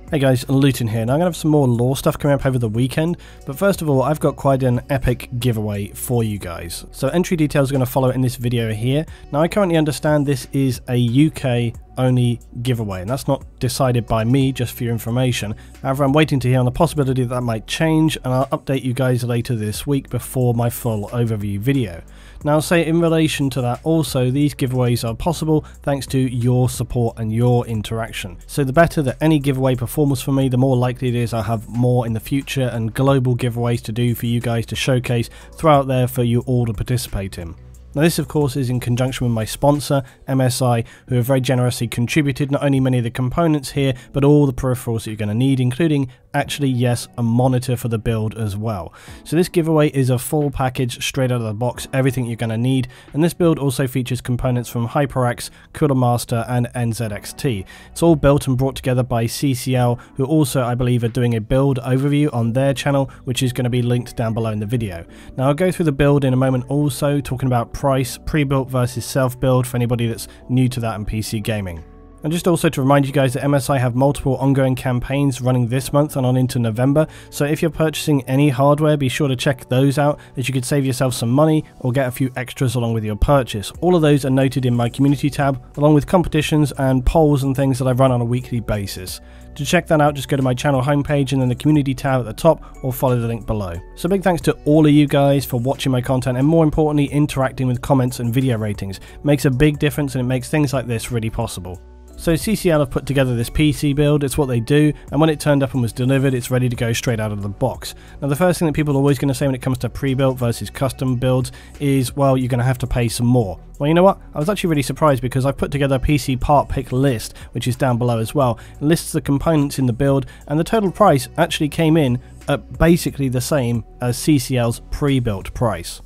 Hey guys, Luton here. Now I'm going to have some more lore stuff coming up over the weekend, but first of all I've got quite an epic giveaway for you guys. So entry details are going to follow in this video here. Now I currently understand this is a UK only giveaway, and that's not decided by me, just for your information. However, I'm waiting to hear on the possibility that might change, and I'll update you guys later this week before my full overview video. Now I'll say in relation to that also, these giveaways are possible thanks to your support and your interaction. So the better that any giveaway performs for me, the more likely it is I'll have more in the future and global giveaways to do for you guys to showcase throughout there for you all to participate in. Now this of course is in conjunction with my sponsor, MSI, who have very generously contributed not only many of the components here, but all the peripherals that you're going to need, including actually, yes, a monitor for the build as well. So this giveaway is a full package straight out of the box, everything you're going to need, and this build also features components from HyperX, Cooler Master and NZXT. It's all built and brought together by CCL, who also I believe are doing a build overview on their channel, which is going to be linked down below in the video. Now I'll go through the build in a moment, also talking about price, pre-built versus self-build for anybody that's new to that in PC gaming. And just also to remind you guys that MSI have multiple ongoing campaigns running this month and on into November, so if you're purchasing any hardware, be sure to check those out, as you could save yourself some money or get a few extras along with your purchase. All of those are noted in my community tab, along with competitions and polls and things that I run on a weekly basis. To check that out, just go to my channel homepage and then the community tab at the top, or follow the link below. So big thanks to all of you guys for watching my content, and more importantly interacting with comments and video ratings. It makes a big difference and it makes things like this really possible. So CCL have put together this PC build, it's what they do, and when it turned up and was delivered, it's ready to go straight out of the box. Now the first thing that people are always going to say when it comes to pre-built versus custom builds is, well, you're going to have to pay some more. Well, you know what? I was actually really surprised because I've put together a PC part pick list, which is down below as well. It lists the components in the build, and the total price actually came in at basically the same as CCL's pre-built price,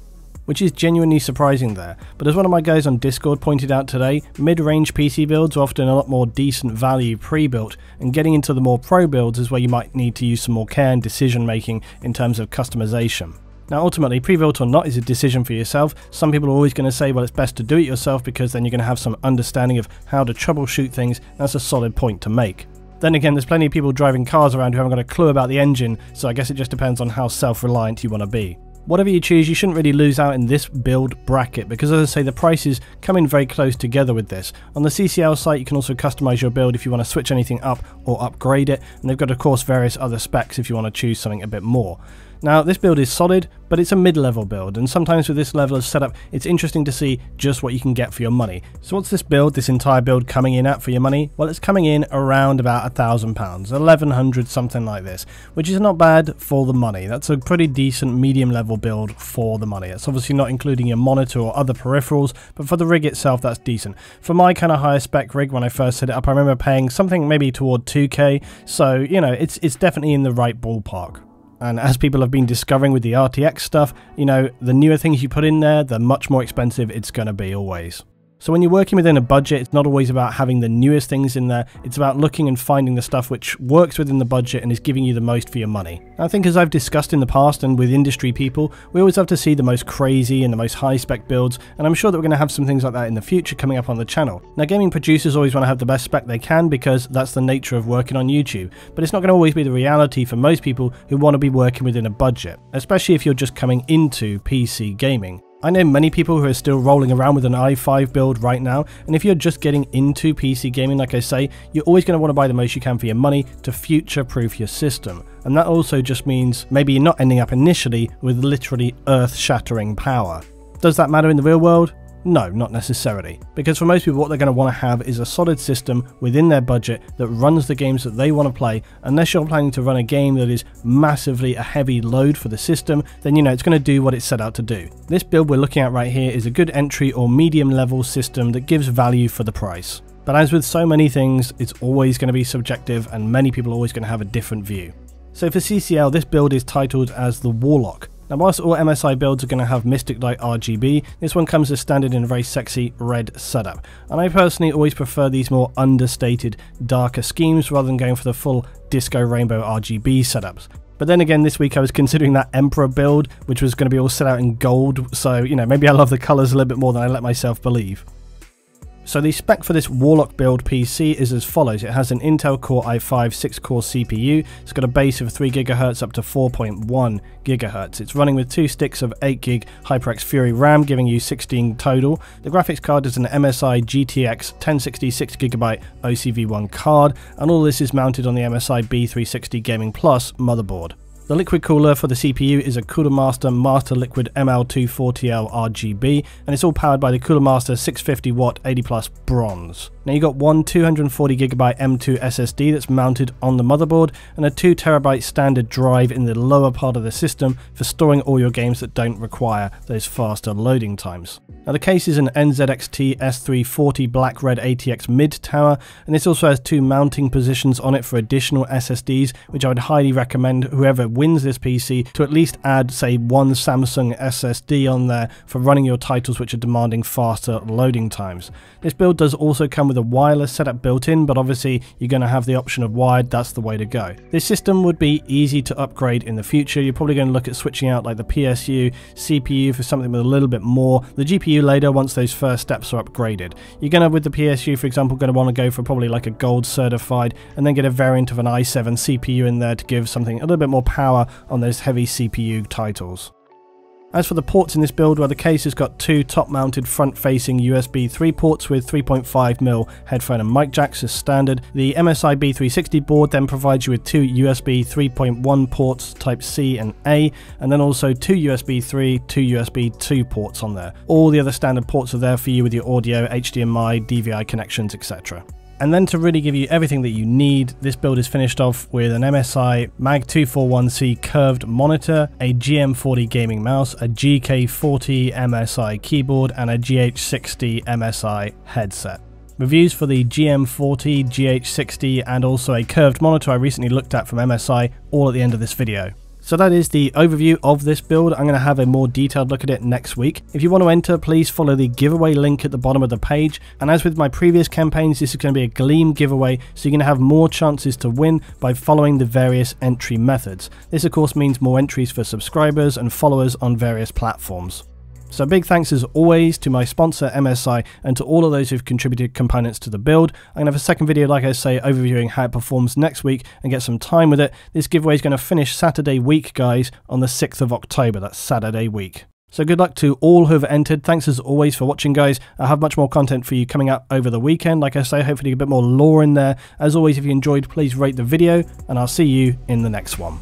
which is genuinely surprising there. But as one of my guys on Discord pointed out today, mid-range PC builds are often a lot more decent value pre-built, and getting into the more pro builds is where you might need to use some more care and decision making in terms of customization. Now ultimately, pre-built or not is a decision for yourself. Some people are always going to say, well, it's best to do it yourself because then you're going to have some understanding of how to troubleshoot things. That's a solid point to make. Then again, there's plenty of people driving cars around who haven't got a clue about the engine, so I guess it just depends on how self-reliant you want to be. Whatever you choose, you shouldn't really lose out in this build bracket because, as I say, the prices come in very close together with this. On the CCL site, you can also customize your build if you want to switch anything up or upgrade it, and they've got, of course, various other specs if you want to choose something a bit more. Now, this build is solid, but it's a mid-level build, and sometimes with this level of setup, it's interesting to see just what you can get for your money. So what's this build, this entire build coming in at for your money? Well, it's coming in around about £1,000, 1,100, something like this, which is not bad for the money. That's a pretty decent medium-level build for the money. It's obviously not including your monitor or other peripherals, but for the rig itself, that's decent. For my kind of higher spec rig, when I first set it up, I remember paying something maybe toward 2k, so, you know, it's definitely in the right ballpark. And as people have been discovering with the RTX stuff, you know, the newer things you put in there, the much more expensive it's going to be always. So when you're working within a budget, it's not always about having the newest things in there, it's about looking and finding the stuff which works within the budget and is giving you the most for your money. I think, as I've discussed in the past and with industry people, we always have to see the most crazy and the most high spec builds, and I'm sure that we're going to have some things like that in the future coming up on the channel. Now, gaming producers always want to have the best spec they can because that's the nature of working on YouTube, but it's not going to always be the reality for most people who want to be working within a budget, especially if you're just coming into PC gaming. I know many people who are still rolling around with an i5 build right now, and if you're just getting into PC gaming, like I say, you're always going to want to buy the most you can for your money to future-proof your system. And that also just means maybe you're not ending up initially with literally earth-shattering power. Does that matter in the real world? No, not necessarily, because for most people what they're going to want to have is a solid system within their budget that runs the games that they want to play. Unless you're planning to run a game that is massively a heavy load for the system, then you know it's going to do what it's set out to do. This build we're looking at right here is a good entry or medium level system that gives value for the price. But as with so many things, it's always going to be subjective and many people are always going to have a different view. So for CCL, this build is titled as the Warlock. Now, whilst all MSI builds are going to have Mystic Light RGB, this one comes as standard in a very sexy red setup. And I personally always prefer these more understated, darker schemes rather than going for the full disco rainbow RGB setups. But then again, this week I was considering that Emperor build, which was going to be all set out in gold, so, you know, maybe I love the colours a little bit more than I let myself believe. So the spec for this Warlock build PC is as follows. It has an Intel Core i5 6-core CPU. It's got a base of 3 GHz up to 4.1 GHz. It's running with 2 sticks of 8GB HyperX Fury RAM, giving you 16 total. The graphics card is an MSI GTX 1060 6GB OCV1 card, and all this is mounted on the MSI B360 Gaming Plus motherboard. The liquid cooler for the CPU is a Cooler Master Master Liquid ML240L RGB, and it's all powered by the Cooler Master 650W 80 Plus bronze. Now you got one 240GB M2 SSD that's mounted on the motherboard, and a 2TB standard drive in the lower part of the system for storing all your games that don't require those faster loading times. Now the case is an NZXT S340 Black Red ATX mid tower, and this also has 2 mounting positions on it for additional SSDs, which I would highly recommend whoever wins this PC to at least add, say, one Samsung SSD on there for running your titles which are demanding faster loading times. This build does also come with a wireless setup built in, but obviously you're going to have the option of wired. That's the way to go. This system would be easy to upgrade in the future. You're probably going to look at switching out like the PSU CPU for something with a little bit more, the GPU later once those first steps are upgraded. You're going to, with the PSU for example, going to want to go for probably like a gold certified and then get a variant of an i7 CPU in there to give something a little bit more power on those heavy CPU titles. As for the ports in this build, well, the case has got 2 top-mounted front-facing USB 3 ports with 3.5mm headphone and mic jacks as standard. The MSI B360 board then provides you with 2 USB 3.1 ports Type C and A, and then also 2 USB 3, 2 USB 2 ports on there. All the other standard ports are there for you with your audio, HDMI, DVI connections, etc. And then to really give you everything that you need, this build is finished off with an MSI Mag241C curved monitor, a GM40 gaming mouse, a GK40 MSI keyboard, and a GH60 MSI headset. Reviews for the GM40, GH60, and also a curved monitor I recently looked at from MSI, all at the end of this video. So that is the overview of this build. I'm going to have a more detailed look at it next week. If you want to enter, please follow the giveaway link at the bottom of the page. And as with my previous campaigns, this is going to be a Gleam giveaway, so you're going to have more chances to win by following the various entry methods. This of course means more entries for subscribers and followers on various platforms. So big thanks as always to my sponsor MSI and to all of those who've contributed components to the build. I'm going to have a second video, like I say, overviewing how it performs next week and get some time with it. This giveaway is going to finish Saturday week, guys, on the 6th of October. That's Saturday week. So good luck to all who have entered. Thanks as always for watching, guys. I'll have much more content for you coming up over the weekend. Like I say, hopefully a bit more lore in there. As always, if you enjoyed, please rate the video, and I'll see you in the next one.